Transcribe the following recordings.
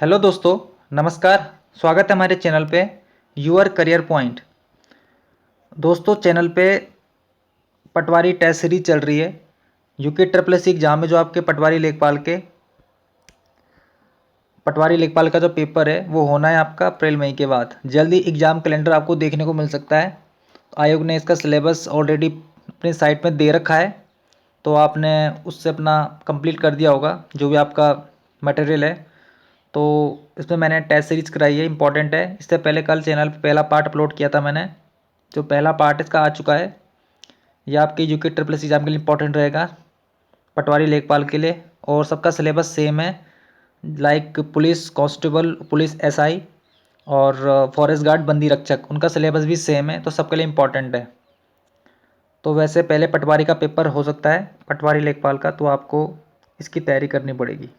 Hello दोस्तों, नमस्कार। स्वागत है हमारे चैनल पे यूअर करियर पॉइंट। दोस्तों, चैनल पे पटवारी टेस्ट सीरीज चल रही है। यूके ट्रिपल एस एग्जाम में जो आपके पटवारी लेखपाल का जो पेपर है वो होना है आपका अप्रैल मई के बाद। जल्दी एग्ज़ाम कैलेंडर आपको देखने को मिल सकता है। आयोग ने इसका सिलेबस ऑलरेडी अपनी साइट में दे रखा है, तो आपने उससे अपना कंप्लीट कर दिया होगा जो भी आपका मटेरियल है। तो इसमें मैंने टेस्ट सीरीज कराई है, इंपॉर्टेंट है। इससे पहले कल चैनल पे पहला पार्ट अपलोड किया था मैंने। जो पहला पार्ट इसका आ चुका है। ये आपके यूके ट्रिपल एस एग्जाम के लिए इंपॉर्टेंट रहेगा, पटवारी लेखपाल के लिए। और सबका सिलेबस सेम है, like police constable, police SI और फॉरेस्ट गार्ड, बंदी रक्षक, उनका सिलेबस भी सेम है, तो सबके लिए इंपॉर्टेंट है। तो वैसे पहले पटवारी का पेपर हो सकता है, पटवारी लेखपाल का, तो आपको इसकी तैयारी करनी पड़ेगी।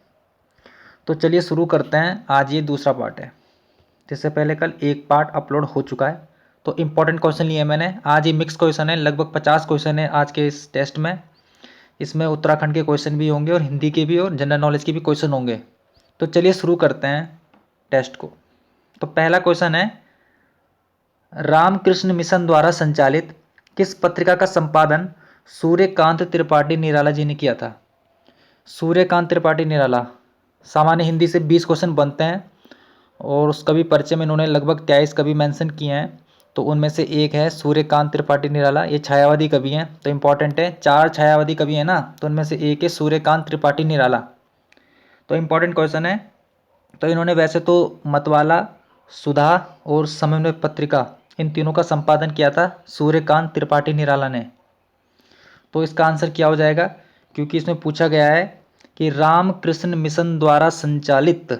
तो चलिए शुरू करते हैं। आज ये दूसरा पार्ट है। जिससे पहले कल एक पार्ट अपलोड हो चुका है। तो इंपॉर्टेंट क्वेश्चन लिए मैंने। आज ये मिक्स क्वेश्चन है, लगभग 50 क्वेश्चन है आज के इस टेस्ट में। इसमें उत्तराखंड के क्वेश्चन भी होंगे और हिंदी के भी और जनरल नॉलेज के भी क्वेश्चन होंगे। तो चलिए शुरू करते हैं टेस्ट को। तो पहला क्वेश्चन है, रामकृष्ण मिशन द्वारा संचालित किस पत्रिका का संपादन सूर्यकांत त्रिपाठी निराला जी ने किया था? सूर्यकांत त्रिपाठी निराला। सामान्य हिंदी से 20 क्वेश्चन बनते हैं और उस कवि परिचय में इन्होंने लगभग 23 कवि मेंशन किए हैं। तो उनमें से एक है सूर्यकांत त्रिपाठी निराला। ये छायावादी कवि हैं, तो इंपॉर्टेंट है। 4 छायावादी कवि हैं ना, तो उनमें से एक है सूर्यकांत त्रिपाठी निराला। तो इंपॉर्टेंट क्वेश्चन है। तो इन्होंने वैसे तो मतवाला, सुधा और समन्वय पत्रिका, इन तीनों का संपादन किया था सूर्यकांत त्रिपाठी निराला ने। तो इसका आंसर क्या हो जाएगा? क्योंकि इसमें पूछा गया है कि रामकृष्ण मिशन द्वारा संचालित,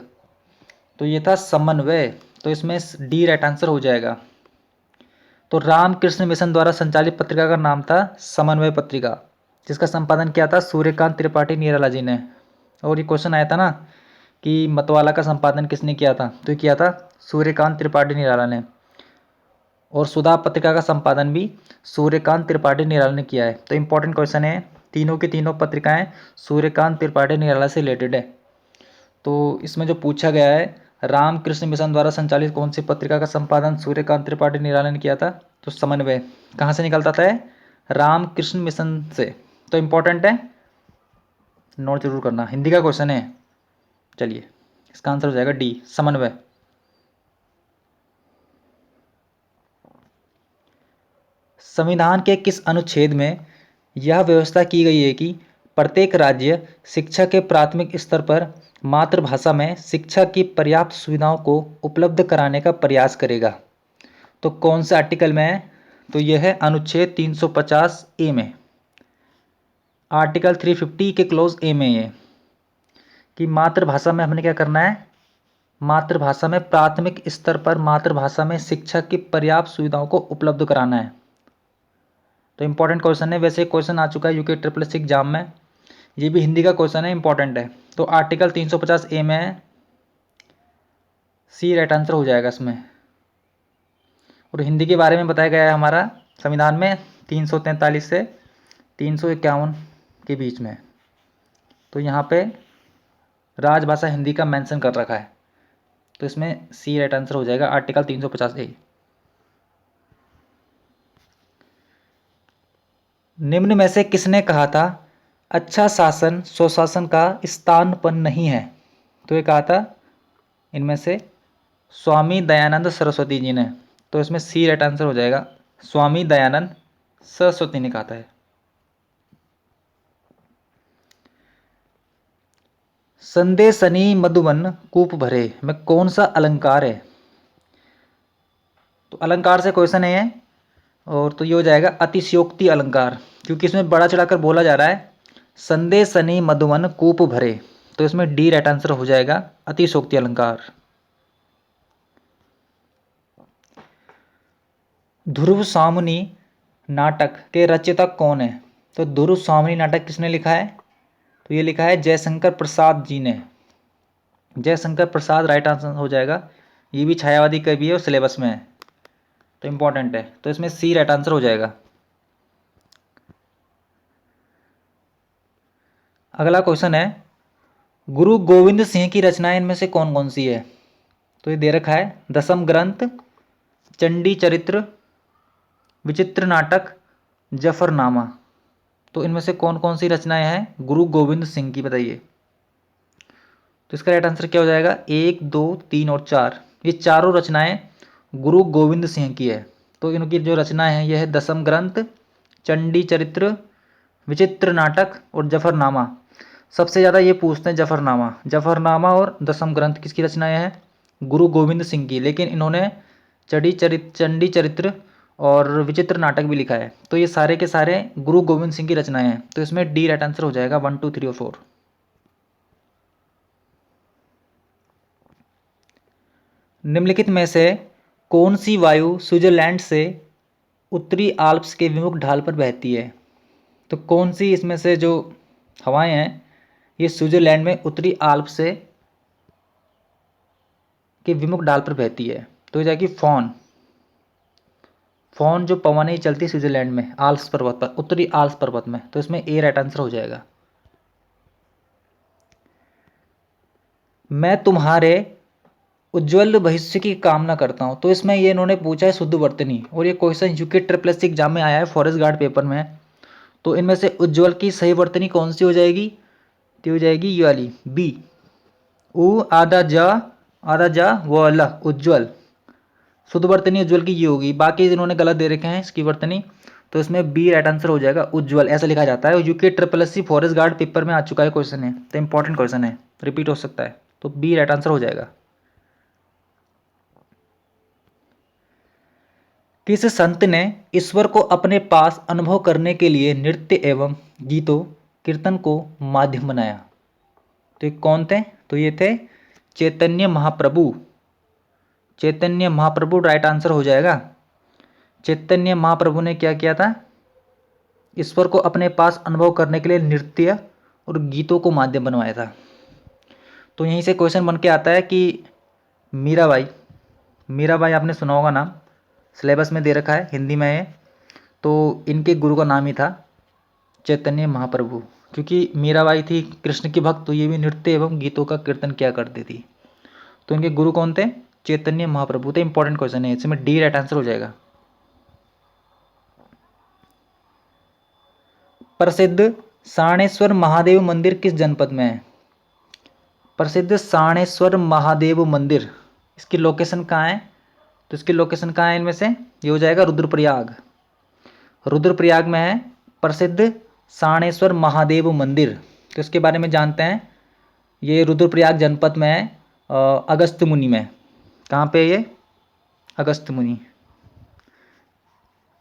तो ये था समन्वय, तो इसमें डी राइट आंसर हो जाएगा। तो रामकृष्ण मिशन द्वारा संचालित पत्रिका का नाम था समन्वय पत्रिका, जिसका संपादन किया था सूर्यकांत त्रिपाठी निराला जी ने। और ये क्वेश्चन आया था ना कि मतवाला का संपादन किसने किया था, तो ये किया था सूर्यकांत त्रिपाठी निराला ने। और सुधा पत्रिका का संपादन भी सूर्यकांत त्रिपाठी निराला ने किया है। तो इंपॉर्टेंट क्वेश्चन है, तीनों की तीनों पत्रिकाएं सूर्यकांत त्रिपाठी निराला से रिलेटेड है। तो इसमें जो पूछा गया है, रामकृष्ण मिशन द्वारा संचालित कौन सी पत्रिका का संपादन सूर्यकांत त्रिपाठी निराला ने किया था? तो समन्वय कहाँ से निकलता था? रामकृष्ण मिशन से। तो इंपॉर्टेंट है, नोट जरूर करना, हिंदी का क्वेश्चन है। चलिए, इसका आंसर हो जाएगा डी, समन्वय। संविधान के किस अनुच्छेद में यह व्यवस्था की गई है कि प्रत्येक राज्य शिक्षा के प्राथमिक स्तर पर मातृभाषा में शिक्षा की पर्याप्त सुविधाओं को उपलब्ध कराने का प्रयास करेगा? तो कौन से आर्टिकल में है? तो यह है अनुच्छेद 350 ए में, आर्टिकल 350 के क्लोज ए में ये, कि मातृभाषा में हमने क्या करना है? मातृभाषा में प्राथमिक स्तर पर मातृभाषा में शिक्षा की पर्याप्त सुविधाओं को उपलब्ध कराना है। तो इंपॉर्टेंट क्वेश्चन है। वैसे क्वेश्चन आ चुका है यूके ट्रिपल एस एग्जाम में, ये भी हिंदी का क्वेश्चन है, इंपॉर्टेंट है। तो आर्टिकल 350 ए में सी राइट आंसर हो जाएगा इसमें। और हिंदी के बारे में बताया गया है हमारा संविधान में 343 से 351 के बीच में। तो यहाँ पे राजभाषा हिंदी का मेंशन कर रखा है, तो इसमें सी राइट आंसर हो जाएगा, आर्टिकल 350 ए। निम्न में से किसने कहा था अच्छा शासन स्वशासन का स्थानपन्न नहीं है? तो ये कहा था इनमें से स्वामी दयानंद सरस्वती जी ने। तो इसमें सी राइट आंसर हो जाएगा, स्वामी दयानंद सरस्वती ने कहा था। संदेशनी मधुबन कूप भरे में कौन सा अलंकार है? तो अलंकार से क्वेश्चन है ये, और तो ये हो जाएगा अतिशयोक्ति अलंकार, क्योंकि इसमें बड़ा चढ़ाकर बोला जा रहा है संदेशनी मधुबन कूप भरे। तो इसमें डी राइट आंसर हो जाएगा, अतिशयोक्ति अलंकार। ध्रुव सामनी नाटक के रचयिता कौन है? तो ध्रुव सामनी नाटक किसने लिखा है? तो ये लिखा है जयशंकर प्रसाद जी ने। जयशंकर प्रसाद राइट आंसर हो जाएगा। ये भी छायावादी कवि है और सिलेबस में है, तो इंपॉर्टेंट है। तो इसमें सी राइट आंसर हो जाएगा। अगला क्वेश्चन है, गुरु गोविंद सिंह की रचनाएं इनमें से कौन कौन सी है? तो ये दे रखा है, दसम ग्रंथ, चंडी चरित्र, विचित्र नाटक, जफरनामा। तो इनमें से कौन कौन सी रचनाएं हैं गुरु गोविंद सिंह की, बताइए। तो इसका राइट आंसर क्या हो जाएगा? 1, 2, 3 और 4, ये चारों रचनाएं गुरु गोविंद सिंह की है। तो इनकी जो रचनाएं हैं यह है दसम ग्रंथ, चंडी चरित्र, विचित्र नाटक और जफरनामा। सबसे ज़्यादा ये पूछते हैं जफरनामा। जफरनामा और दसम ग्रंथ किसकी रचनाएं हैं? गुरु गोविंद सिंह की। लेकिन इन्होंने चंडी चरित्र और विचित्र नाटक भी लिखा है। तो ये सारे के सारे गुरु गोविंद सिंह की रचनाएं हैं। तो इसमें डी राइट आंसर हो जाएगा, 1, 2, 3 और 4। निम्नलिखित में से कौन सी वायु स्विट्जरलैंड से उत्तरी आल्प्स के विमुख ढाल पर बहती है? तो कौन सी इसमें से जो हवाएं हैं ये स्विट्जरलैंड में उत्तरी आल्प से के विमुख ढाल पर बहती है? तो ये जाएगी फॉन। फॉन जो पवनें चलती है स्विट्जरलैंड में आल्प्स पर्वत पर, उत्तरी आल्प्स पर्वत में। तो इसमें ए राइट आंसर हो जाएगा। मैं तुम्हारे उज्ज्वल भविष्य की कामना करता हूँ। तो इसमें ये इन्होंने पूछा है शुद्ध वर्तनी, और ये क्वेश्चन यूके ट्रिपल एग्जाम में आया है, फॉरेस्ट गार्ड पेपर में। तो इनमें से उज्ज्वल की सही वर्तनी कौन सी हो जाएगी? तो हो जाएगी ये वाली, बी। उ आधा जा वो ल, उज्ज्वल। शुद्ध वर्तनी उज्ज्वल की ये होगी। बाकी इन्होंने गलत दे रखे हैं इसकी वर्तनी। तो इसमें बी राइट आंसर हो जाएगा, उज्ज्वल ऐसा लिखा जाता है। UK triple forest guard paper में आ चुका है क्वेश्चन है, तो इंपॉर्टेंट क्वेश्चन है, रिपीट हो सकता है। तो बी राइट आंसर हो जाएगा। किस संत ने ईश्वर को अपने पास अनुभव करने के लिए नृत्य एवं गीतों कीर्तन को माध्यम बनाया? तो ये कौन थे? तो ये थे चैतन्य महाप्रभु। चैतन्य महाप्रभु राइट आंसर हो जाएगा। चैतन्य महाप्रभु ने क्या किया था? ईश्वर को अपने पास अनुभव करने के लिए नृत्य और गीतों को माध्यम बनवाया था। तो यहीं से क्वेश्चन बन के आता है कि मीराबाई, मीराबाई आपने सुना होगा नाम, सिलेबस में दे रखा है, हिंदी में है। तो इनके गुरु का नाम ही था चैतन्य महाप्रभु, क्योंकि मीराबाई थी कृष्ण की भक्त, तो ये भी नृत्य एवं गीतों का कीर्तन किया करती थी। तो इनके गुरु कौन थे? चैतन्य महाप्रभु थे। इंपॉर्टेंट क्वेश्चन है, इसमें डी राइट आंसर हो जाएगा। प्रसिद्ध साणेश्वर महादेव मंदिर किस जनपद में है? प्रसिद्ध साणेश्वर महादेव मंदिर, इसकी लोकेशन कहाँ है? तो इसकी लोकेशन कहाँ है इनमें से? ये हो जाएगा रुद्रप्रयाग। रुद्रप्रयाग में है प्रसिद्ध साणेश्वर महादेव मंदिर। तो इसके बारे में जानते हैं। ये रुद्रप्रयाग जनपद में है, अगस्त मुनि में। कहाँ पे ये? अगस्त मुनि।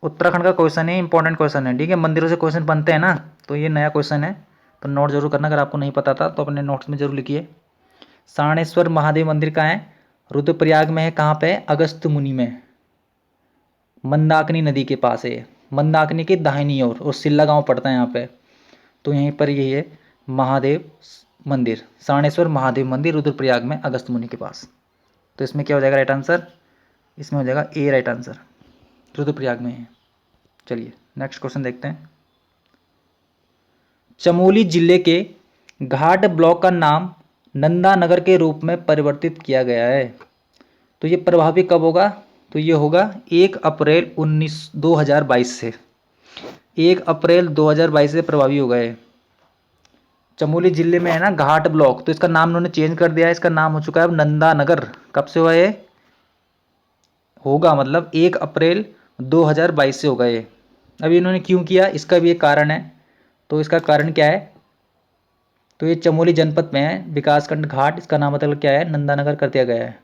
उत्तराखंड का क्वेश्चन है, इंपॉर्टेंट क्वेश्चन है, ठीक है। मंदिरों से क्वेश्चन बनते हैं ना, तो ये नया क्वेश्चन है, तो नोट जरूर करना। अगर आपको नहीं पता था तो अपने नोट्स में जरूर लिखिए। साणेश्वर महादेव मंदिर कहाँ है? रुद्रप्रयाग में है। कहाँ पे? अगस्त मुनि में, मंदाकिनी नदी के पास है। मंदाकिनी की दाहिनी ओर, और सिल्ला गांव पड़ता है यहाँ पे। तो यहीं पर यही है महादेव मंदिर, साणेश्वर महादेव मंदिर, रुद्रप्रयाग में, अगस्त मुनि के पास। तो इसमें क्या हो जाएगा राइट आंसर? इसमें हो जाएगा ए राइट आंसर, रुद्रप्रयाग में है। चलिए नेक्स्ट क्वेश्चन देखते हैं। चमोली जिले के घाट ब्लॉक का नाम नंदा नगर के रूप में परिवर्तित किया गया है। तो ये प्रभावी कब होगा? तो ये होगा 1 अप्रैल 2022 से। 1 अप्रैल 2022 से प्रभावी हो गए। चमोली जिले में है ना घाट ब्लॉक, तो इसका नाम उन्होंने चेंज कर दिया है। इसका नाम हो चुका है अब नंदा नगर। कब से हुआ ये? होगा मतलब 1 अप्रैल 2022 से होगा ये। अभी इन्होंने क्यों किया, इसका भी एक कारण है। तो इसका कारण क्या है? तो ये चमोली जनपद में है, विकासखंड घाट, इसका नाम मतलब क्या है? नंदा नगर कर दिया गया है।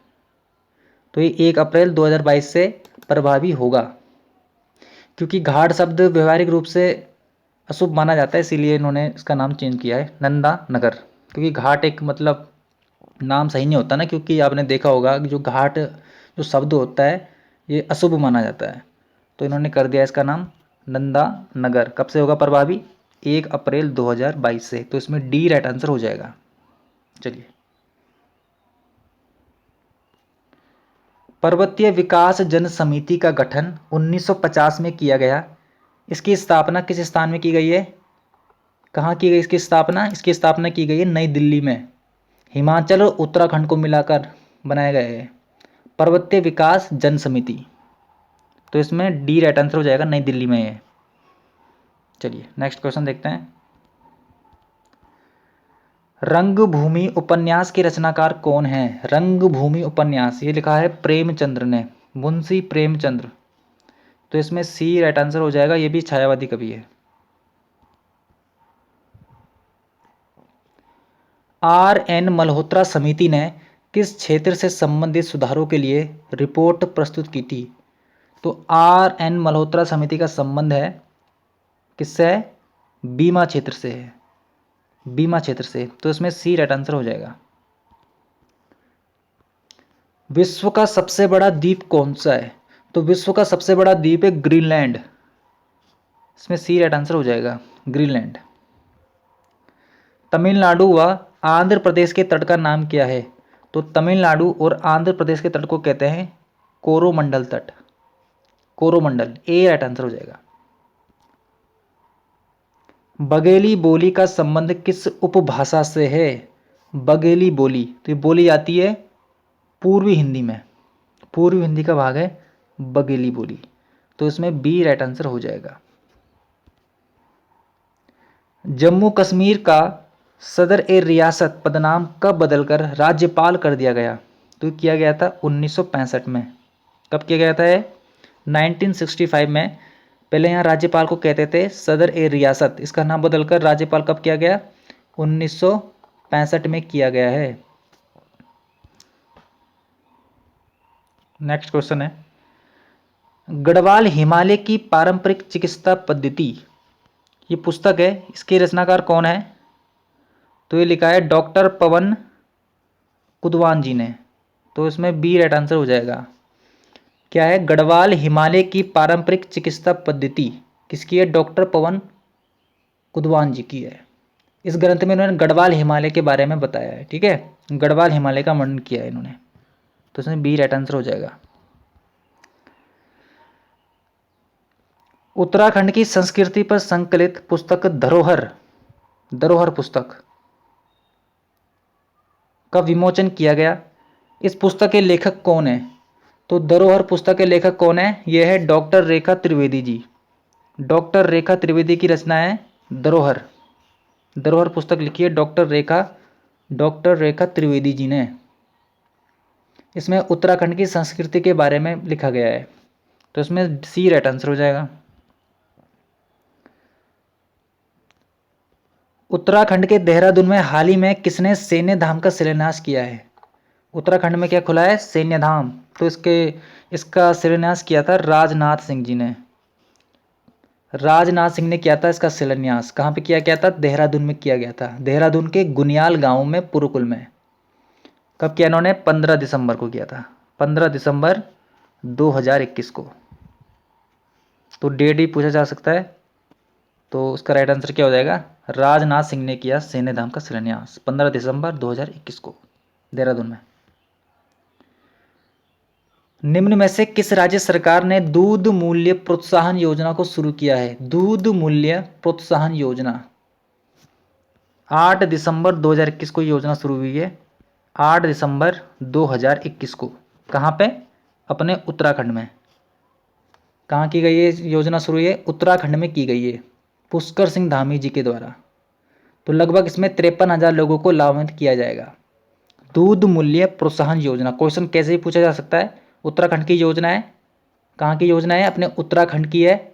तो ये 1 अप्रैल 2022 से प्रभावी होगा, क्योंकि घाट शब्द व्यवहारिक रूप से अशुभ माना जाता है, इसीलिए इन्होंने इसका नाम चेंज किया है नंदा नगर। क्योंकि घाट एक मतलब नाम सही नहीं होता ना, क्योंकि आपने देखा होगा कि जो घाट जो शब्द होता है ये अशुभ माना जाता है। तो इन्होंने कर दिया इसका नाम नंदा नगर। कब से होगा प्रभावी? 1 अप्रैल 2022 से। तो इसमें डी राइट आंसर हो जाएगा। चलिए, पर्वतीय विकास जन समिति का गठन 1950 में किया गया। इसकी स्थापना किस स्थान में की गई है? कहाँ की गई इसकी स्थापना? इसकी स्थापना की गई है नई दिल्ली में। हिमाचल और उत्तराखंड को मिलाकर बनाया गया है। पर्वतीय विकास जन समिति, तो इसमें डी राइट आंसर हो जाएगा, नई दिल्ली में है। चलिए नेक्स्ट क्वेश्चन देखते हैं। रंगभूमि उपन्यास के रचनाकार कौन है? रंगभूमि उपन्यास, ये लिखा है प्रेमचंद्र ने, मुंशी प्रेमचंद्र। तो इसमें सी राइट आंसर हो जाएगा, ये भी छायावादी कवि है। आर.एन. मल्होत्रा समिति ने किस क्षेत्र से संबंधित सुधारों के लिए रिपोर्ट प्रस्तुत की थी? तो आर.एन. मल्होत्रा समिति का संबंध है किससे है? बीमा क्षेत्र से है, बीमा क्षेत्र से। तो इसमें सी राइट आंसर हो जाएगा। विश्व का सबसे बड़ा द्वीप कौन सा है? तो विश्व का सबसे बड़ा द्वीप है ग्रीनलैंड, इसमें सी राइट आंसर हो जाएगा, ग्रीनलैंड। तमिलनाडु व आंध्र प्रदेश के तट का नाम क्या है? तो तमिलनाडु और आंध्र प्रदेश के तट को कहते हैं कोरोमंडल तट, कोरोमंडल, ए राइट आंसर हो जाएगा। बघेली बोली का संबंध किस उपभाषा से है? बघेली बोली, तो ये बोली आती है पूर्वी हिंदी में, पूर्वी हिंदी का भाग है बघेली बोली। तो इसमें बी राइट आंसर हो जाएगा। जम्मू कश्मीर का सदर ए रियासत पदनाम कब बदलकर राज्यपाल कर दिया गया? तो किया गया था 1965 में। कब किया गया था? 1965 में। पहले यहाँ राज्यपाल को कहते थे सदर ए रियासत, इसका नाम बदलकर राज्यपाल कब किया गया? 1965 में किया गया है। नेक्स्ट क्वेश्चन है, गढ़वाल हिमालय की पारंपरिक चिकित्सा पद्धति, ये पुस्तक है, इसके रचनाकार कौन है? तो ये लिखा है डॉक्टर पवन कुदवान जी ने। तो इसमें बी राइट आंसर हो जाएगा। क्या है? गढ़वाल हिमालय की पारंपरिक चिकित्सा पद्धति किसकी है? डॉक्टर पवन कुदवान जी की है। इस ग्रंथ में इन्होंने गढ़वाल हिमालय के बारे में बताया है, ठीक है, गढ़वाल हिमालय का वर्णन किया है इन्होंने। तो इसमें बी राइट आंसर हो जाएगा। उत्तराखंड की संस्कृति पर संकलित पुस्तक धरोहर, धरोहर पुस्तक का विमोचन किया गया। इस पुस्तक के लेखक कौन है? तो धरोहर पुस्तक के लेखक कौन है? यह है डॉक्टर रेखा त्रिवेदी जी। डॉक्टर रेखा त्रिवेदी की रचना है धरोहर, धरोहर पुस्तक लिखी है डॉक्टर रेखा त्रिवेदी जी ने। इसमें उत्तराखंड की संस्कृति के बारे में लिखा गया है। तो इसमें सी राइट आंसर हो जाएगा। उत्तराखंड के देहरादून में हाल ही में किसने सैन्य धाम का शिलान्यास किया है? उत्तराखंड में क्या खुला है? सैन्य धाम। तो इसका शिलान्यास किया था राजनाथ सिंह जी ने, राजनाथ सिंह ने किया था इसका शिलान्यास। कहाँ पे किया गया था? देहरादून में किया गया था, देहरादून के गुनियाल गांव में, पुरुकुल में। कब किया इन्होंने? 15 दिसंबर को किया था, 15 दिसंबर 2021 को। तो डेट भी पूछा जा सकता है। तो उसका राइट आंसर क्या हो जाएगा? राजनाथ सिंह ने किया सैन्य धाम का शिलान्यास 15 दिसंबर 2021 को देहरादून में। निम्न में से किस राज्य सरकार ने दूध मूल्य प्रोत्साहन योजना को शुरू किया है? दूध मूल्य प्रोत्साहन योजना 8 दिसंबर 2021 को योजना शुरू हुई है, 8 दिसंबर 2021 को। कहाँ पे? अपने उत्तराखंड में। कहाँ की गई है योजना शुरू? है उत्तराखंड में की गई है, पुष्कर सिंह धामी जी के द्वारा। तो लगभग इसमें 53,000 लोगों को लाभान्वित किया जाएगा। दूध मूल्य प्रोत्साहन योजना, क्वेश्चन कैसे भी पूछा जा सकता है। उत्तराखंड की योजना है, कहाँ की योजना है? अपने उत्तराखंड की है।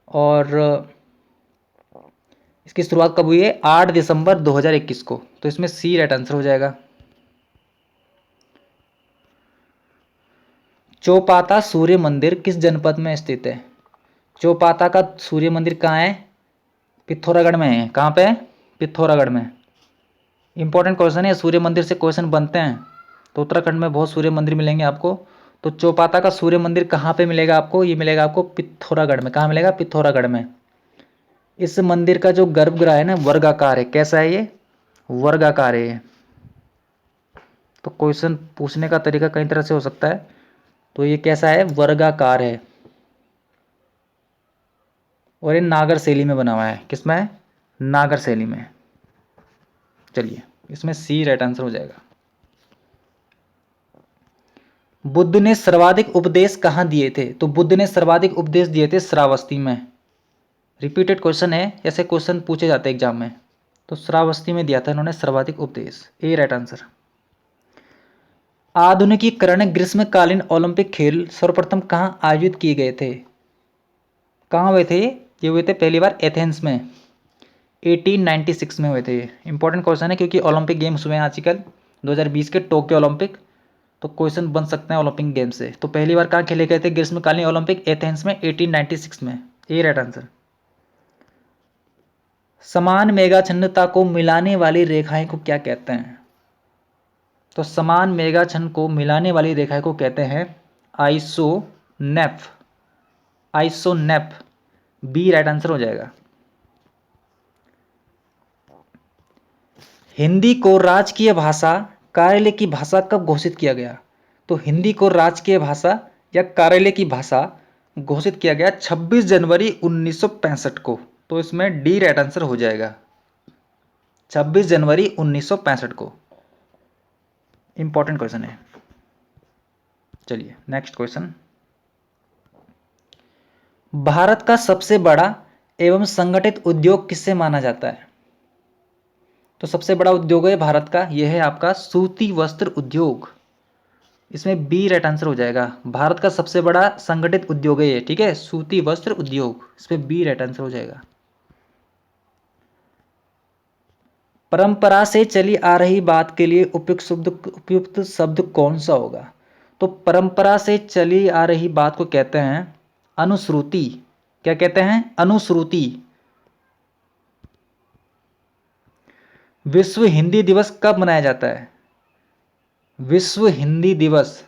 और इसकी शुरुआत कब हुई है? 8 दिसंबर 2021 को। तो इसमें सी राइट आंसर हो जाएगा। चौपाता सूर्य मंदिर किस जनपद में स्थित है? चौपाता का सूर्य मंदिर कहाँ है? पिथौरागढ़ में है। कहाँ पे? पिथौरागढ़ में। इंपॉर्टेंट क्वेश्चन है, सूर्य मंदिर से क्वेश्चन बनते हैं। तो उत्तराखंड में बहुत सूर्य मंदिर मिलेंगे आपको। तो चौपाता का सूर्य मंदिर कहाँ पे मिलेगा आपको? ये मिलेगा आपको पिथौरागढ़ में। कहाँ मिलेगा? पिथौरागढ़ में। इस मंदिर का जो गर्भगृह है ना, वर्गाकार है। कैसा है ये? वर्गाकार है ये। तो क्वेश्चन पूछने का तरीका कई तरह से हो सकता है। तो ये कैसा है? वर्गाकार है। और ये नागर शैली में बना हुआ है। किसमें? नागर शैली में। चलिए इसमें सी राइट आंसर हो जाएगा। बुद्ध ने सर्वाधिक उपदेश कहाँ दिए थे? तो बुद्ध ने सर्वाधिक उपदेश दिए थे श्रावस्ती में। रिपीटेड क्वेश्चन है, ऐसे क्वेश्चन पूछे जाते हैं एग्जाम में। तो श्रावस्ती में दिया था इन्होंने सर्वाधिक उपदेश, ए राइट आंसर। आधुनिकीकरण ग्रीष्मकालीन ओलंपिक खेल सर्वप्रथम कहाँ आयोजित किए गए थे? कहाँ हुए थे ये हुए थे पहली बार एथेंस में, 1896 में हुए थे। इंपॉर्टेंट क्वेश्चन है क्योंकि ओलंपिक गेम्स हुए हैं आजकल 2020 के टोक्यो ओलंपिक, तो क्वेश्चन बन सकते हैं ओलंपिक गेम से। तो पहली बार कहाँ खेले गए थे ग्रीष्मकालीन ओलंपिक? एथेंस में 1896 में, ए राइट आंसर। समान मेघाच्छन्नता को मिलाने वाली रेखाएं को क्या कहते हैं? तो समान मेघाच्छन्न को मिलाने वाली रेखाएं को कहते हैं आइसोनेफ, आइसोनेफ, बी राइट आंसर हो जाएगा। हिंदी को राजकीय भाषा, कार्यालय की भाषा कब घोषित किया गया? तो हिंदी को राजकीय भाषा या कार्यालय की भाषा घोषित किया गया 26 जनवरी 1965 को। तो इसमें डी राइट आंसर हो जाएगा, 26 जनवरी 1965 को। इंपॉर्टेंट क्वेश्चन है। चलिए नेक्स्ट क्वेश्चन। भारत का सबसे बड़ा एवं संगठित उद्योग किससे माना जाता है? तो सबसे बड़ा उद्योग है भारत का, यह है आपका सूती वस्त्र उद्योग। इसमें बी राइट आंसर हो जाएगा। भारत का सबसे बड़ा संगठित उद्योग है ये, ठीक है, सूती वस्त्र उद्योग। इसमें बी राइट आंसर हो जाएगा। परंपरा से चली आ रही बात के लिए उपयुक्त शब्द कौन सा होगा? तो परंपरा से चली आ रही बात को कहते हैं अनुश्रुति। क्या कहते हैं? अनुश्रुति। विश्व हिंदी दिवस कब मनाया जाता है? विश्व हिंदी दिवस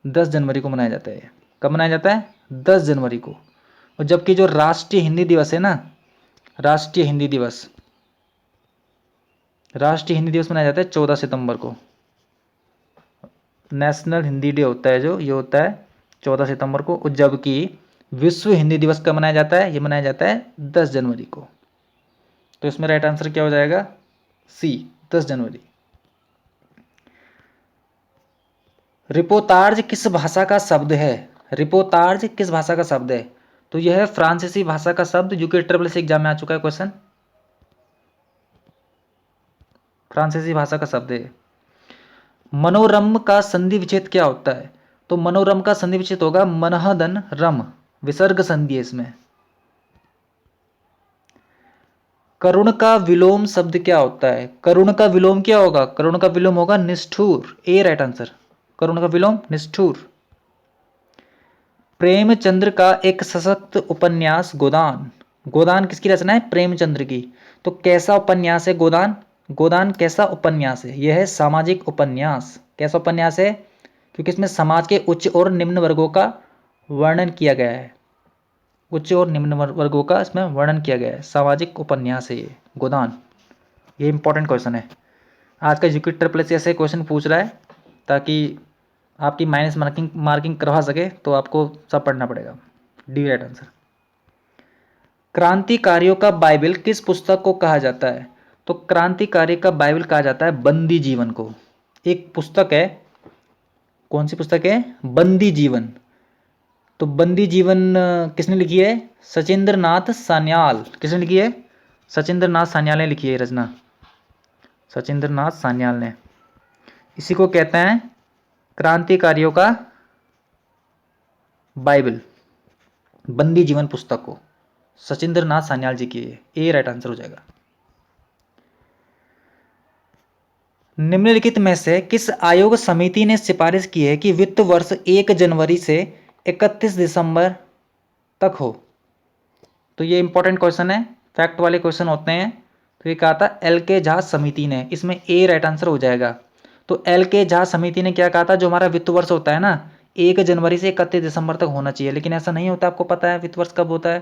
10 जनवरी को मनाया जाता है। कब मनाया जाता है? 10 जनवरी को। और जबकि जो राष्ट्रीय हिंदी दिवस है ना, राष्ट्रीय हिंदी दिवस, राष्ट्रीय हिंदी दिवस मनाया जाता है 14 सितंबर को। नेशनल हिंदी डे होता है जो, ये होता है 14 सितंबर को। और जबकि विश्व हिंदी दिवस कब मनाया जाता है? ये मनाया जाता है 10 जनवरी को। तो इसमें राइट आंसर क्या हो जाएगा? सी, 10 जनवरी। रिपोर्ताज किस भाषा का शब्द है? रिपोर्ताज किस भाषा का शब्द है? तो यह है फ्रांसीसी भाषा का शब्द, जो कि ट्रिपल एग्जाम में आ चुका है क्वेश्चन। फ्रांसीसी भाषा का शब्द है। मनोरम का संधि विच्छेद क्या होता है? तो मनोरम का संधि विच्छेद होगा मनहदन रम, विसर्ग संधि है इसमें। करुण का विलोम शब्द क्या होता है? करुण का विलोम क्या होगा? करुण का विलोम होगा निष्ठुर, ए राइट आंसर। करुण का विलोम निष्ठुर। प्रेमचंद्र का एक सशक्त उपन्यास गोदान, गोदान किसकी रचना है? प्रेमचंद्र की। तो कैसा उपन्यास है गोदान? गोदान कैसा उपन्यास है? यह है सामाजिक उपन्यास। कैसा उपन्यास है? क्योंकि इसमें समाज के उच्च और निम्न वर्गों का वर्णन किया गया है। उच्च और निम्न वर्गों का इसमें वर्णन किया गया है। सामाजिक उपन्यास है ये गोदान। ये इंपॉर्टेंट क्वेश्चन है। आज का जीके ट्रिपल एस ऐसे क्वेश्चन पूछ रहा है ताकि आपकी माइनस मार्किंग करवा सके, तो आपको सब पढ़ना पड़ेगा। D right answer. क्रांतिकारियों का बाइबल किस पुस्तक को कहा जाता है? तो क्रांतिकारी का बाइबल कहा जाता है बंदी जीवन को। एक पुस्तक है, कौन सी पुस्तक है? बंदी जीवन। तो बंदी जीवन किसने लिखी है? सचिंद्र नाथ सान्याल। किसने लिखी है? सचिंद्र नाथ सान्याल ने लिखी है रचना, सचिंद्र नाथ सान्याल ने। इसी को कहते हैं क्रांतिकारियों का बाइबल, बंदी जीवन पुस्तक को सचिंद्र नाथ सान्याल जी की है। ए राइट आंसर हो जाएगा। निम्नलिखित में से किस आयोग समिति ने सिफारिश की है कि वित्त वर्ष 1 जनवरी से 31 दिसंबर तक हो? तो ये इंपॉर्टेंट क्वेश्चन है, फैक्ट वाले क्वेश्चन होते हैं। तो ये कहा था एल के झा समिति ने, इसमें ए राइट आंसर हो जाएगा। तो एल के झा समिति ने क्या कहा था? जो हमारा वित्त वर्ष होता है ना, 1 जनवरी से 31 दिसंबर तक होना चाहिए, लेकिन ऐसा नहीं होता। आपको पता है वित्त वर्ष कब होता है?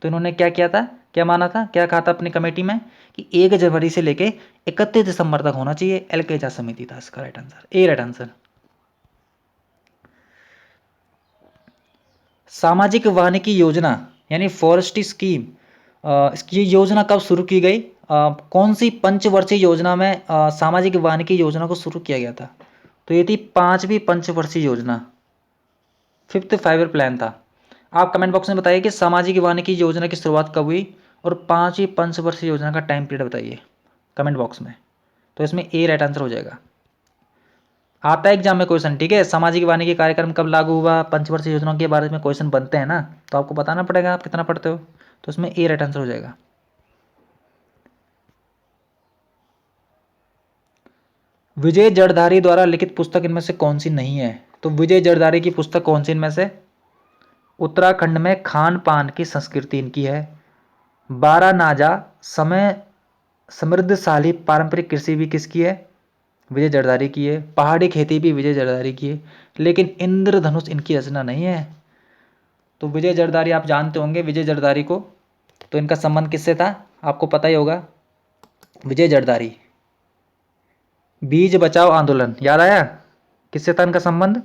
तो इन्होंने क्या किया था, क्या माना था, क्या कहा था अपनी कमेटी में कि 1 जनवरी से लेके 31 दिसंबर तक होना चाहिए। एल के झा समिति था इसका राइट आंसर, ए राइट आंसर। सामाजिक वानिकी योजना यानी फॉरेस्ट्री स्कीम, इसकी योजना कब शुरू की गई? कौन सी पंचवर्षीय योजना में सामाजिक वानिकी योजना को शुरू किया गया था? तो ये थी 5वीं पंचवर्षीय योजना, 5th फाइव-ईयर प्लान था। आप कमेंट बॉक्स में बताइए कि सामाजिक वानिकी योजना की शुरुआत कब हुई और 5वीं पंचवर्षीय योजना का टाइम पीरियड बताइए कमेंट बॉक्स में। तो इसमें ए राइट आंसर हो जाएगा। आता है एग्जाम में क्वेश्चन, ठीक है। सामाजिक वानिकी कार्यक्रम कब लागू हुआ, पंचवर्षीय योजनाओं के बारे में क्वेश्चन बनते हैं ना, तो आपको बताना पड़ेगा आप कितना पढ़ते हो। तो इसमें ए राइट आंसर हो जाएगा। विजय जड़धारी द्वारा लिखित पुस्तक इनमें से कौन सी नहीं है? तो विजय जड़धारी की पुस्तक कौन सी इनमें से? उत्तराखंड में खान पान की संस्कृति इनकी है। बारानाजा समय समृद्धशाली पारंपरिक कृषि भी किसकी है? विजय जड़धारी की है। पहाड़ी खेती भी विजय जड़धारी की है। लेकिन इंद्रधनुष इनकी रचना नहीं है। तो विजय जड़धारी आप जानते होंगे विजय जड़धारी को, तो इनका संबंध किससे था आपको पता ही होगा। विजय जड़धारी बीज बचाओ आंदोलन, याद आया किससे था इनका संबंध?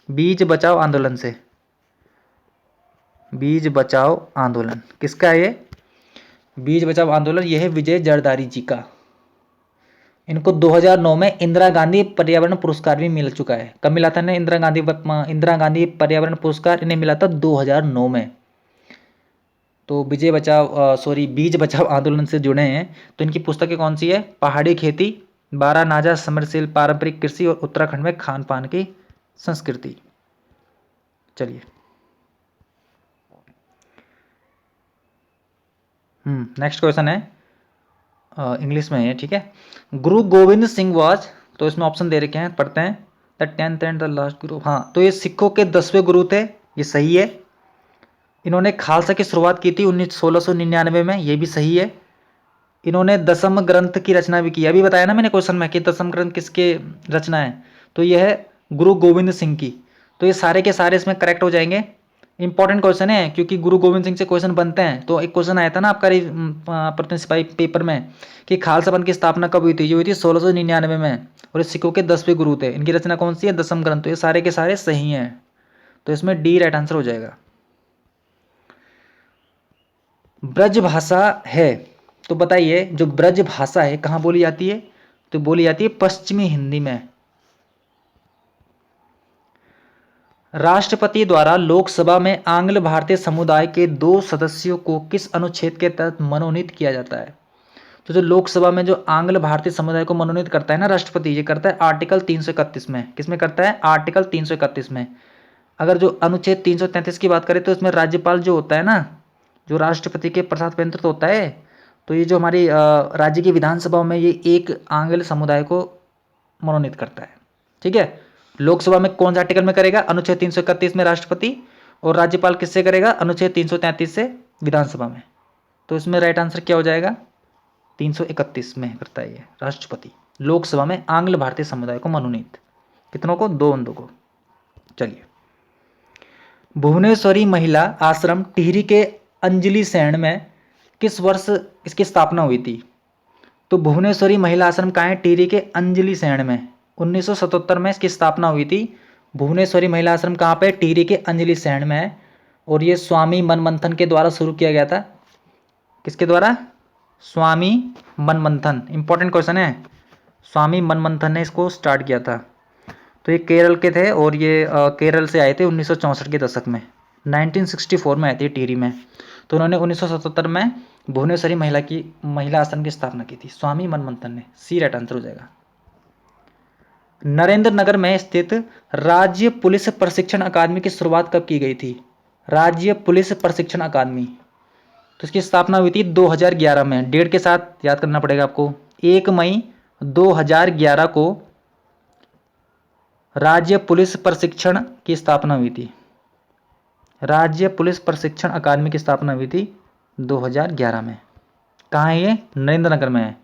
बीज बचाओ आंदोलन से। बीज बचाओ आंदोलन किसका है ये? बीज बचाओ आंदोलन ये है विजय जड़धारी जी का। इनको 2009 में इंदिरा गांधी पर्यावरण पुरस्कार भी मिल चुका है। कब मिला था इन्हें इंदिरा गांधी पर्यावरण पुरस्कार? इन्हें मिला था 2009 में। तो बीज बचाओ आंदोलन से जुड़े हैं। तो इनकी पुस्तकें कौन सी है? पहाड़ी खेती, बारानाजा समरशील पारंपरिक कृषि और उत्तराखंड में खान पान की संस्कृति। चलिए नेक्स्ट क्वेश्चन है, इंग्लिश में है, ठीक है। गुरु गोविंद सिंह वाज, तो इसमें ऑप्शन दे रखे हैं, पढ़ते हैं। The 10th and the last गुरु, हाँ तो ये सिखों के 10वें गुरु थे, ये सही है। इन्होंने खालसा की शुरुआत की थी 1699 में, ये भी सही है। इन्होंने दसम ग्रंथ की रचना भी की, अभी बताया ना मैंने क्वेश्चन में कि दसम ग्रंथ किसके रचना है, तो यह है गुरु गोविंद सिंह की। तो ये सारे के सारे इसमें करेक्ट हो जाएंगे। इंपॉर्टेंट क्वेश्चन है क्योंकि गुरु गोविंद सिंह से क्वेश्चन बनते हैं। तो एक क्वेश्चन आया था ना आपका प्रतिनिधि सिपाही पेपर में कि खालसा पंथ की स्थापना कब हुई थी? ये हुई थी 1699 में, और इस सिखों के 10वें गुरु थे। इनकी रचना कौन सी है? दसम ग्रंथ। तो ये सारे के सारे सही हैं, तो इसमें डी राइट आंसर हो जाएगा। ब्रज भाषा है, तो बताइए जो ब्रज भाषा है कहाँ बोली जाती है? तो बोली जाती है पश्चिमी हिंदी में। राष्ट्रपति द्वारा लोकसभा में आंग्ल भारतीय समुदाय के 2 सदस्यों को किस अनुच्छेद के तहत मनोनीत किया जाता है? तो जो लोकसभा में जो आंग्ल भारतीय समुदाय को मनोनीत करता है ना राष्ट्रपति, ये करता है आर्टिकल 331 में। किसमें करता है? आर्टिकल 331 में। अगर जो अनुच्छेद 333 की बात करें तो इसमें राज्यपाल जो होता है ना, जो राष्ट्रपति के प्रसाद नियंत्रित होता है, तो ये जो हमारी राज्य की विधानसभा में ये एक आंग्ल समुदाय को मनोनीत करता है, ठीक है। लोकसभा में कौन सा आर्टिकल में करेगा? अनुच्छेद 331 में राष्ट्रपति, और राज्यपाल किससे करेगा? अनुच्छेद 333 से विधानसभा में। तो इसमें राइट आंसर क्या हो जाएगा? 331 में करता है ये राष्ट्रपति, लोकसभा में आंग्ल भारतीय समुदाय को मनोनीत। कितनों को? 2 बंदों को। चलिए, भुवनेश्वरी महिला आश्रम टिहरी के अंजलि सैन में किस वर्ष इसकी स्थापना हुई थी? तो भुवनेश्वरी महिला आश्रम कहाँ है? टिहरी के अंजलि सैन में। 1977 में इसकी स्थापना हुई थी। भुवनेश्वरी महिला आश्रम कहाँ पे? टिहरी के अंजलि सैन में है। और ये स्वामी मनमंथन के द्वारा शुरू किया गया था। किसके द्वारा? स्वामी मनमंथन। इंपॉर्टेंट क्वेश्चन है, स्वामी मनमंथन ने इसको स्टार्ट किया था। तो ये केरल के थे और ये केरल से आए थे 1964 के दशक में। 1964 में आए थे टिहरी में। तो उन्होंने 1977 में भुवनेश्वरी महिला आश्रम की स्थापना की थी, स्वामी मनमंथन ने। सी राइट आंसर हो जाएगा। नरेंद्र नगर में स्थित राज्य पुलिस प्रशिक्षण अकादमी की शुरुआत कब की गई थी? राज्य पुलिस प्रशिक्षण अकादमी, तो इसकी स्थापना हुई थी 2011 में। डेट के साथ याद करना पड़ेगा आपको। 1 मई 2011 को राज्य पुलिस प्रशिक्षण की स्थापना हुई थी। राज्य पुलिस प्रशिक्षण अकादमी की स्थापना हुई थी 2011 में। कहाँ है ये? नरेंद्र नगर में है।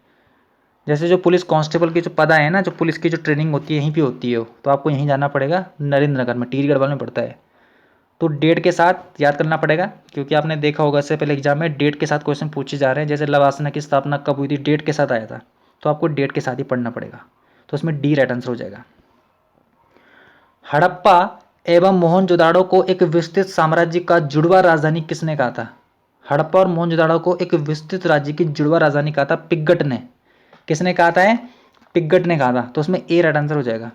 जैसे जो पुलिस कांस्टेबल की जो पद है ना, जो पुलिस की जो ट्रेनिंग होती है यहीं पे होती है, तो आपको यहीं जाना पड़ेगा, नरेंद्र नगर में, टिहरी गढ़वाल में पड़ता है। तो डेट के साथ याद करना पड़ेगा क्योंकि आपने देखा होगा इससे पहले एग्जाम में डेट के साथ क्वेश्चन पूछे जा रहे हैं। जैसे लवासना की स्थापना कब हुई थी, डेट के साथ आया था, तो आपको डेट के साथ ही पढ़ना पड़ेगा। तो उसमें डी राइट आंसर हो जाएगा। हड़प्पा एवं मोहनजोदाड़ो को एक विस्तृत साम्राज्य का जुड़वा राजधानी किसने कहा था? हड़प्पा और मोहनजोदाड़ो को एक विस्तृत राज्य की जुड़वा राजधानी कहा था पिग्गट ने। किसने कहा था? पिग्गट ने कहा था। तो उसमें ए राइट आंसर हो जाएगा।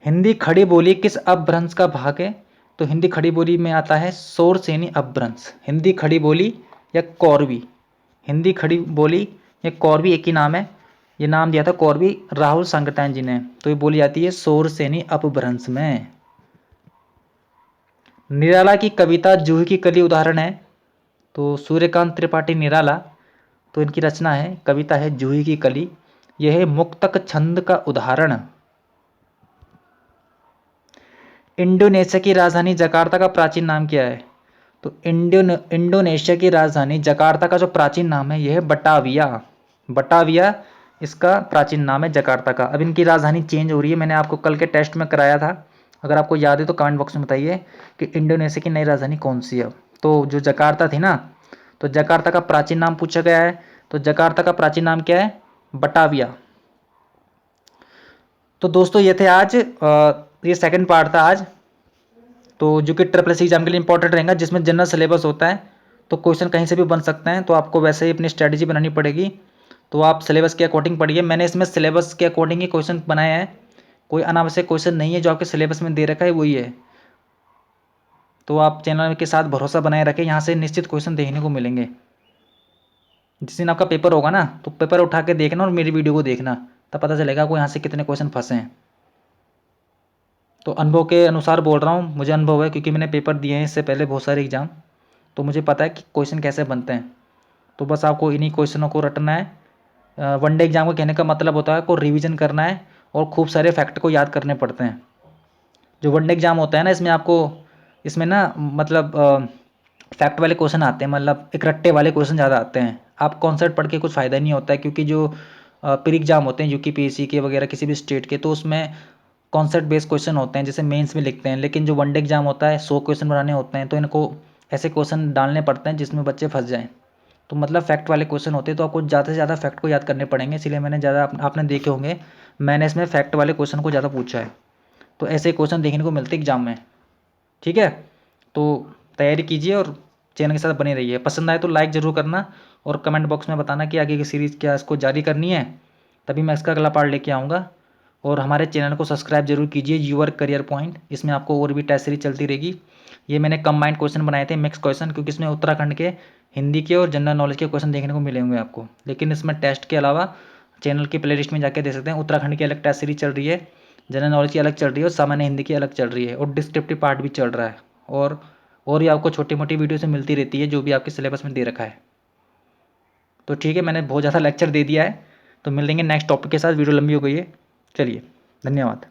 हिंदी खड़ी बोली किस अपभ्रंश का भाग है? तो हिंदी खड़ी बोली में आता है शौरसेनी अपभ्रंश। हिंदी खड़ी बोली या कौरवी, हिंदी खड़ी बोली या कौरवी एक ही नाम है। ये नाम दिया था कौरवी राहुल सांकरटायन जी ने। तो ये बोली जाती है शौरसेनी अपभ्रंश में। निराला की कविता जूही की कली उदाहरण है। तो सूर्यकांत त्रिपाठी निराला, तो इनकी रचना है, कविता है जूही की कली। यह है मुक्तक छंद का उदाहरण। इंडोनेशिया की राजधानी जकार्ता का प्राचीन नाम क्या है? तो इंडोनेशिया की राजधानी जकार्ता का जो प्राचीन नाम है यह है बटाविया। बटाविया इसका प्राचीन नाम है जकार्ता का। अब इनकी राजधानी चेंज हो रही है, मैंने आपको कल के टेस्ट में कराया था। अगर आपको याद है तो कमेंट बॉक्स में बताइए कि इंडोनेशिया की नई राजधानी कौन सी है। तो जो जकार्ता थी ना, तो जकार्ता का प्राचीन नाम पूछा गया है। तो जकार्ता का प्राचीन नाम क्या है? बटाविया। तो दोस्तों ये थे आज ये सेकंड पार्ट था आज, तो जो कि ट्रिपल एस एग्जाम के लिए इंपॉर्टेंट रहेगा, जिसमें जनरल सिलेबस होता है। तो क्वेश्चन कहीं से भी बन सकते हैं, तो आपको वैसे ही अपनी स्ट्रेटजी बनानी पड़ेगी। तो आप सिलेबस के अकॉर्डिंग पढ़िए। मैंने इसमें सिलेबस के अकॉर्डिंग ही क्वेश्चन बनाए हैं, कोई अनावश्यक क्वेश्चन नहीं है। जो आपके सिलेबस में दे रखा है वही है। तो आप चैनल के साथ भरोसा बनाए रखें, यहाँ से निश्चित क्वेश्चन देखने को मिलेंगे। जिस दिन आपका पेपर होगा ना, तो पेपर उठा के देखना और मेरी वीडियो को देखना, तब पता चलेगा आपको यहाँ से कितने क्वेश्चन फंसे हैं। तो अनुभव के अनुसार बोल रहा हूँ, मुझे अनुभव है क्योंकि मैंने पेपर दिए हैं इससे पहले बहुत सारे एग्जाम, तो मुझे पता है कि क्वेश्चन कैसे बनते हैं। तो बस आपको इन्हीं क्वेश्चनों को रटना है। वनडे एग्जाम का कहने का मतलब होता है आपको रिवीजन करना है और खूब सारे फैक्ट को याद करने पड़ते हैं। जो वनडे एग्जाम होता है ना, इसमें आपको, इसमें ना मतलब फैक्ट वाले क्वेश्चन आते हैं, मतलब एक रट्टे वाले क्वेश्चन ज़्यादा आते हैं। आप कॉन्सेप्ट पढ़ के कुछ फ़ायदा नहीं होता है, क्योंकि जो प्री एग्जाम होते हैं यूपीपीएससी के वगैरह किसी भी स्टेट के, तो उसमें कॉन्सेप्ट बेस्ड क्वेश्चन होते हैं, जैसे मेंस में लिखते हैं। लेकिन जो वनडे एग्जाम होता है 100 क्वेश्चन बनाने होते हैं, तो इनको ऐसे क्वेश्चन डालने पड़ते हैं जिसमें बच्चे फंस जाएँ। तो मतलब फैक्ट वाले क्वेश्चन होते हैं, तो आपको ज़्यादा से ज़्यादा फैक्ट को याद करने पड़ेंगे। इसीलिए मैंने ज़्यादा, आपने देखे होंगे मैंने इसमें फैक्ट वाले क्वेश्चन को ज़्यादा पूछा है। तो ऐसे क्वेश्चन देखने को मिलते एग्जाम में। ठीक है, तो तैयारी कीजिए और चैनल के साथ बने रहिए। पसंद आए तो लाइक ज़रूर करना और कमेंट बॉक्स में बताना कि आगे की सीरीज़ क्या इसको जारी करनी है, तभी मैं इसका अगला पार्ट लेके आऊँगा। और हमारे चैनल को सब्सक्राइब जरूर कीजिए, यूअर करियर पॉइंट। इसमें आपको और भी टेस्ट सीरीज चलती रहेगी। ये मैंने कंबाइंड क्वेश्चन बनाए थे, मिक्स क्वेश्चन, क्योंकि इसमें उत्तराखंड के हिंदी के और जनरल नॉलेज के क्वेश्चन देखने को मिलेंगे आपको। लेकिन इसमें टेस्ट के अलावा चैनल की प्लेलिस्ट में जाके देख सकते हैं, उत्तराखंड की अलग टेस्ट सीरीज चल रही है, जनरल नॉलेज की अलग चल रही है और सामान्य हिंदी की अलग चल रही है, और डिस्क्रिप्टिव पार्ट भी चल रहा है। और ये आपको छोटी मोटी वीडियो से मिलती रहती है, जो भी आपके सिलेबस में दे रखा है। तो ठीक है, मैंने बहुत ज़्यादा लेक्चर दे दिया है, तो मिल लेंगे नेक्स्ट टॉपिक के साथ। वीडियो लंबी हो गई है, चलिए धन्यवाद।